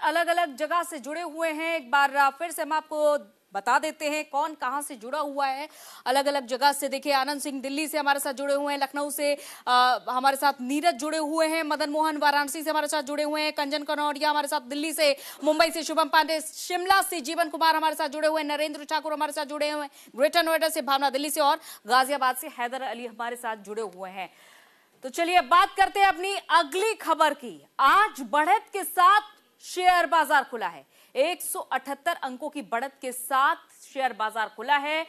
अलग अलग जगह से जुड़े हुए हैं। एक बार फिर से हम आपको बता देते हैं कौन कहां से जुड़ा हुआ है। अलग अलग जगह से देखिए, आनंद सिंह दिल्ली से हमारे साथ जुड़े हुए हैं, लखनऊ से हमारे साथ नीरज जुड़े हुए हैं, मदन मोहन वाराणसी से हमारे साथ जुड़े हुए हैं, कंचन कनौरिया हमारे साथ दिल्ली से, मुंबई से शुभम पांडे, शिमला से जीवन कुमार हमारे साथ जुड़े हुए हैं, नरेंद्र ठाकुर हमारे साथ जुड़े हुए हैं, ग्रेटर नोएडा से भावना दिल्ली से, और गाजियाबाद से हैदर अली हमारे साथ जुड़े हुए हैं। तो चलिए अब बात करते हैं अपनी अगली खबर की। आज बढ़त के साथ शेयर बाजार खुला है। 178 अंकों की बढ़त के साथ शेयर बाजार खुला है।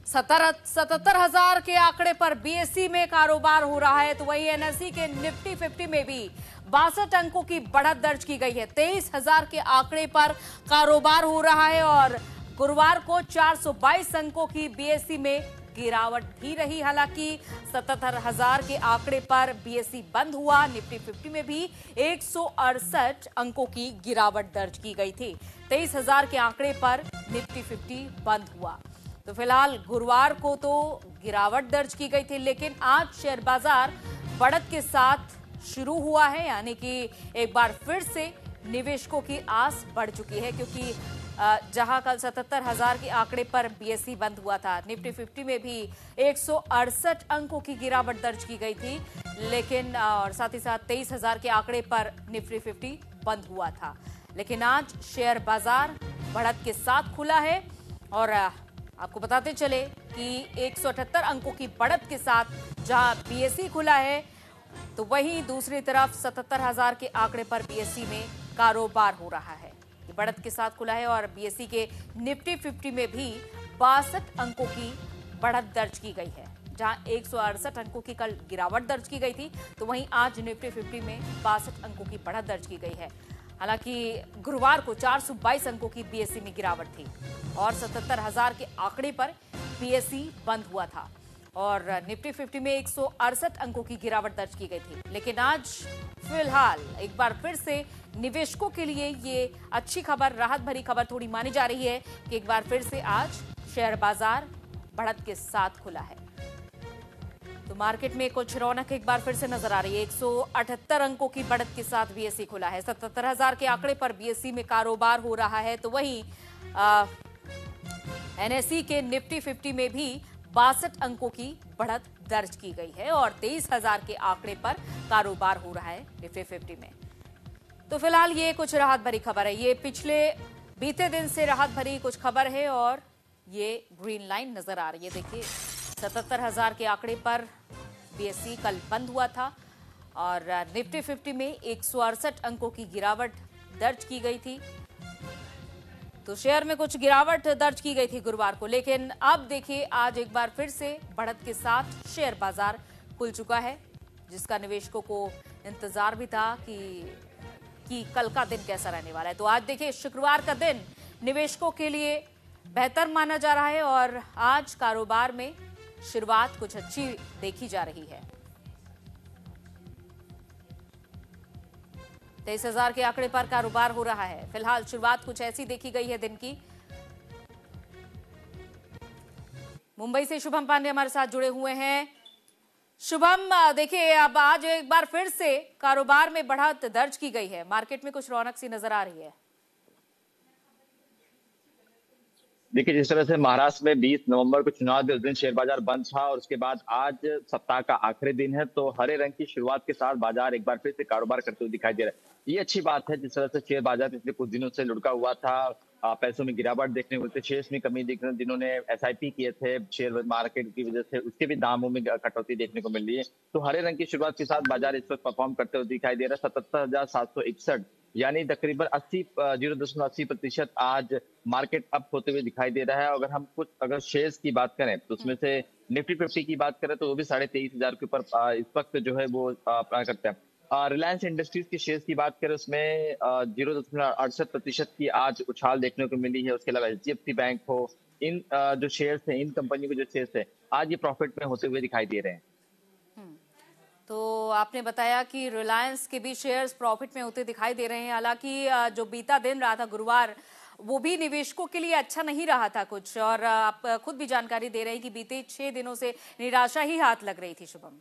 77,000 के आंकड़े पर बीएसई में कारोबार हो रहा है। तो वही एनएसई के निफ्टी 50 में भी 62 अंकों की बढ़त दर्ज की गई है। 23,000 के आंकड़े पर कारोबार हो रहा है और गुरुवार को 422 अंकों की बीएसई में गिरावट भी रही। हालांकि 77,000 के आंकड़े पर बीएसई बंद हुआ। निफ्टी 50 में भी 168 अंकों की गिरावट दर्ज की गई थी। 23,000 के आंकड़े पर निफ्टी 50 बंद हुआ। तो फिलहाल गुरुवार को तो गिरावट दर्ज की गई थी, लेकिन आज शेयर बाजार बढ़त के साथ शुरू हुआ है। यानी कि एक बार फिर से निवेशकों की आस बढ़ चुकी है, क्योंकि जहां कल 77,000 के आंकड़े पर बीएसई बंद हुआ था, निफ्टी 50 में भी 168 अंकों की गिरावट दर्ज की गई थी, लेकिन और साथ ही साथ 23,000 के आंकड़े पर निफ्टी 50 बंद हुआ था। लेकिन आज शेयर बाजार बढ़त के साथ खुला है और आपको बताते चले कि 178 अंकों की बढ़त के साथ जहां बीएसई खुला है, तो वहीं दूसरी तरफ 77,000 के आंकड़े पर बीएसई में कारोबार हो रहा है। ये बढ़त के साथ खुला है और बीएसई के निफ्टी 50 में भी 62 अंकों की बढ़त दर्ज की गई है। जहां 168 अंकों की कल गिरावट दर्ज की गई थी, तो वहीं आज निफ्टी 50 में 62 अंकों की बढ़त दर्ज की गई है। हालांकि गुरुवार को 422 अंकों की बीएसई में गिरावट थी और 77,000 के आंकड़े पर बीएसई बंद हुआ था और निफ्टी 50 में 168 अंकों की गिरावट दर्ज की गई थी। लेकिन आज फिलहाल एक बार फिर से निवेशकों के लिए ये अच्छी खबर, राहत भरी खबर थोड़ी मानी जा रही है कि एक बार फिर से आज शेयर बाजार बढ़त के साथ खुला है। तो मार्केट में कुछ रौनक एक बार फिर से नजर आ रही है। 178 अंकों की बढ़त के साथ बीएसई खुला है। 77,000 के आंकड़े पर बीएसई में कारोबार हो रहा है। तो वहीं एनएसई के निफ्टी 50 में भी 62 अंकों की बढ़त दर्ज की गई है और 23,000 के आंकड़े पर कारोबार हो रहा है निफ्टी 50 में। तो फिलहाल ये कुछ राहत भरी खबर है। ये पिछले बीते दिन से राहत भरी कुछ खबर है और ये ग्रीन लाइन नजर आ रही है। देखिए, 77,000 के आंकड़े पर बीएसई कल बंद हुआ था और निफ्टी 50 में 168 अंकों की गिरावट दर्ज की गई थी। तो शेयर में कुछ गिरावट दर्ज की गई थी गुरुवार को, लेकिन अब देखिए आज एक बार फिर से बढ़त के साथ शेयर बाजार खुल चुका है, जिसका निवेशकों को इंतजार भी था कि कल का दिन कैसा रहने वाला है। तो आज देखिए, शुक्रवार का दिन निवेशकों के लिए बेहतर माना जा रहा है और आज कारोबार में शुरुआत कुछ अच्छी देखी जा रही है। 23,000 के आंकड़े पर कारोबार हो रहा है। फिलहाल शुरुआत कुछ ऐसी देखी गई है दिन की। मुंबई से शुभम पांडे हमारे साथ जुड़े हुए हैं। शुभम, देखिए अब आज एक बार फिर से कारोबार में बढ़त दर्ज की गई है। मार्केट में कुछ रौनक सी नजर आ रही है। देखिए, जिस तरह से महाराष्ट्र में 20 नवंबर को चुनाव के उस दिन शेयर बाजार बंद था और उसके बाद आज सप्ताह का आखिरी दिन है, तो हरे रंग की शुरुआत के साथ बाजार एक बार फिर से कारोबार करते हुए दिखाई दे रहा है। ये अच्छी बात है। जिस तरह से शेयर बाजार पिछले कुछ दिनों से लुढ़का हुआ था, पैसों में गिरावट देखने को मिलती, शेयर्स में कमी दिख रही, जिन्होंने एसआईपी किए थे शेयर मार्केट की वजह से, उसके भी दामों में कटौती देखने को मिल रही है। तो हरे रंग की शुरुआत के साथ बाजार इस वक्त परफॉर्म करते हुए दिखाई दे रहा है। 77,761 यानी तकरीबन 0.80% आज मार्केट अप होते हुए दिखाई दे रहा है। अगर शेयर्स की बात करें तो उसमें से निफ्टी 50 की बात करें तो वो भी 23,500 के ऊपर इस वक्त जो है वो अपना करते हैं। रिलायंस इंडस्ट्रीज के शेयर्स की बात करें, उसमें 0.68% की आज उछाल देखने को मिली है। उसके अलावा एचडीएफसी बैंक हो, इन जो शेयर्स हैं, इन कंपनी के जो शेयर्स है आज ये प्रॉफिट में होते हुए दिखाई दे रहे हैं। तो आपने बताया कि रिलायंस के भी शेयर्स प्रॉफिट में होते दिखाई दे रहे हैं। हालांकि जो बीता दिन रहा था गुरुवार, वो भी निवेशकों के लिए अच्छा नहीं रहा था कुछ, और आप खुद भी जानकारी दे रहे हैं कि बीते 6 दिनों से निराशा ही हाथ लग रही थी। शुभम,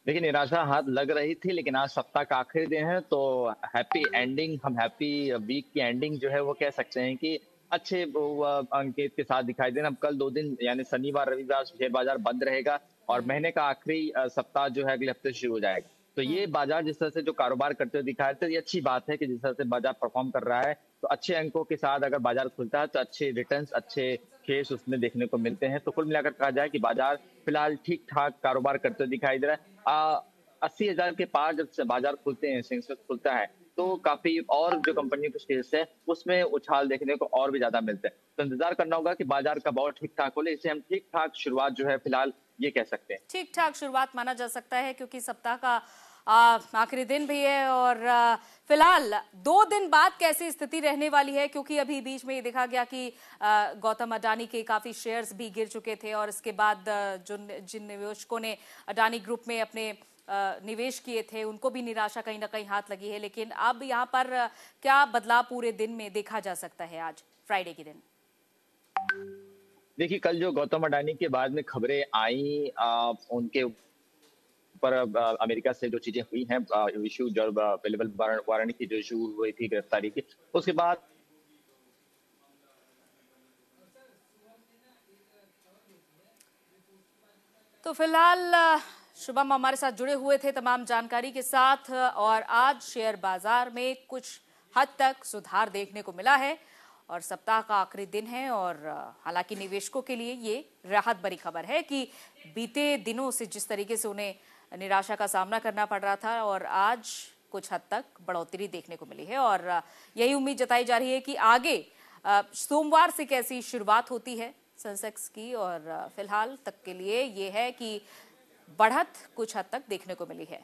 देखिए, निराशा हाथ लग रही थी, लेकिन आज सप्ताह का आखिरी दिन है, तो हैप्पी एंडिंग, हम हैप्पी वीक की एंडिंग जो है वो कह सकते हैं कि अच्छे अंकेत के साथ दिखाई दे रहा है। अब कल 2 दिन यानी शनिवार, रविवार शेयर बाजार बंद रहेगा और हम्म। महीने का आखिरी सप्ताह जो है अगले हफ्ते शुरू हो जाएगा। तो ये हम्म। बाजार जिस तरह से जो कारोबार करते हुए दिखा रहे थे, ये अच्छी बात है कि जिस तरह से बाजार परफॉर्म कर रहा है, तो अच्छे अंकों के साथ अगर बाजार खुलता है, तो अच्छे रिटर्न्स, अच्छे शेयर्स उसमें देखने को मिलते हैं। तो कुल मिलाकर कहा जाए कि बाजार फिलहाल ठीक-ठाक कारोबार करते हुए दिखाई दे रहा है। 80,000 के पार जब से बाजार खुलते हैं, सेंसेक्स खुलता है, तो हम्म। काफ़ी और जो कंपनियों के शेयर्स है, उसमें उछाल देखने को और भी ज़्यादा मिलते हैं। तो इंतज़ार करना होगा कि बाजार कब और ठीक-ठाक खोले, इसे हम ठीक-ठाक शुरुआत जो है फिलहाल ये कह सकते हैं। ठीक ठाक शुरुआत माना जा सकता है क्योंकि सप्ताह का आखिरी दिन भी है और फिलहाल 2 दिन बाद कैसी स्थिति रहने वाली है, क्योंकि अभी बीच में ये देखा गया कि गौतम अडानी के काफी शेयर्स भी गिर चुके थे और इसके बाद जिन निवेशकों ने अडानी ग्रुप में अपने निवेश किए थे उनको भी निराशा कहीं ना कहीं हाथ लगी है। लेकिन अब यहाँ पर क्या बदलाव पूरे दिन में देखा जा सकता है आज फ्राइडे के दिन? देखिए, कल जो गौतम अडानी के बाद में खबरें आई उनके ऊपर अमेरिका से जो चीज़ें हुई हैं इश्यू जो अवेलेबल वारंट की जो इश्यू हुई थी गिरफ्तारी की, उसके बाद तो फिलहाल शुभम हमारे साथ जुड़े हुए थे तमाम जानकारी के साथ और आज शेयर बाजार में कुछ हद तक सुधार देखने को मिला है और सप्ताह का आखिरी दिन है और हालांकि निवेशकों के लिए ये राहत भरी खबर है कि बीते दिनों से जिस तरीके से उन्हें निराशा का सामना करना पड़ रहा था और आज कुछ हद तक बढ़ोतरी देखने को मिली है और यही उम्मीद जताई जा रही है कि आगे सोमवार से कैसी शुरुआत होती है सेंसेक्स की और फिलहाल तक के लिए ये है कि बढ़त कुछ हद तक देखने को मिली है।